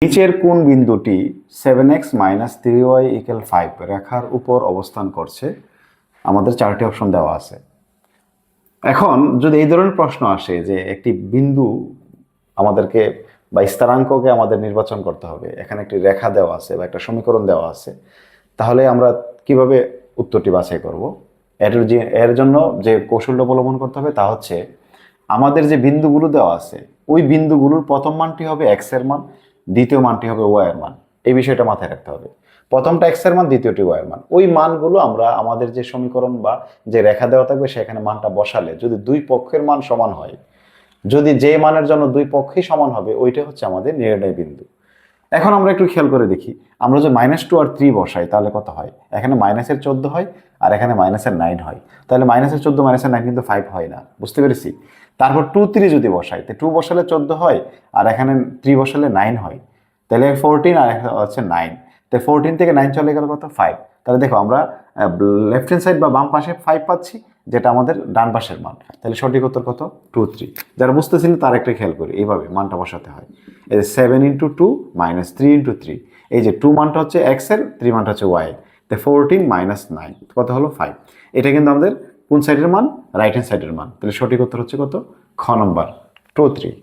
নিচের কোন বিন্দুটি 7x - 3y = 5 রেখার উপর অবস্থান করছে? আমাদের চারটি অপশন দেওয়া আছে। এখন যদি এই ধরনের প্রশ্ন আসে যে একটি বিন্দু আমাদেরকে বা স্থানাঙ্ককে আমাদের নির্বাচন করতে হবে, এখানে একটি রেখা দেওয়া আছে বা একটা সমীকরণ দেওয়া আছে, তাহলে আমরা কিভাবে উত্তরটি বাছাই করব? এর জন্য যে কৌশলটা অবলম্বন করতে হবে তা হচ্ছে আমাদের যে বিন্দুগুলো দেওয়া আছে ওই বিন্দুগুলোর প্রথম মানটি হবে x এর মান, দ্বিতীয় মানটি হবে y এর মান। এই বিষয়টা মাথায় রাখতে হবে। প্রথমটা x এর মান, দ্বিতীয়টি y এর মান। ওই মানগুলো আমরা আমাদের যে সমীকরণ বা যে রেখা দেওয়া থাকবে সেখানে মানটা বসালে যদি দুই পক্ষের মান সমান হয়, যদি যে মানের জন্য দুই পক্ষই সমান হবে, ওইটা হচ্ছে আমাদের নির্ণয় বিন্দু। এখন আমরা একটু খেয়াল করে দেখি, আমরা যদি -2 আর 3 বসাই তাহলে কত হয়? এখানে -14 হয় আর এখানে -9 হয়। তাহলে -14 -9 কিন্তু 5 হয় না, বুঝতে পেরেছি? তারপর 2 3 যদি বসাই, তো 2 বসালে 14 হয় আর এখানে 3 বসালে 9 হয়। তাহলে 14 আর হচ্ছে 9। তো 14 থেকে 9 চলে গেল কত? 5। তাহলে দেখো আমরা লেফট হ্যান্ড সাইড বা বাম পাশে 5 পাচ্ছি, যেটা আমাদের ডান পাশের মান। তাহলে সঠিক উত্তর কত? 2 3। যারা বুঝতেছেন তার একটা খেয়াল করি, এইভাবে মানটা বসাতে হয়। এই যে 7 × 2 - 3 × 3, এই যে 2 মানটা হচ্ছে x এর, 3 মানটা হচ্ছে y এর। তো 14 - 9 কত হলো? 5। এটা কিন্তু আমাদের কোন সাইডের মান? রাইট হ্যান্ড সাইডের মান। তাহলে সঠিক উত্তর হচ্ছে কত? খ নম্বর, 2 3।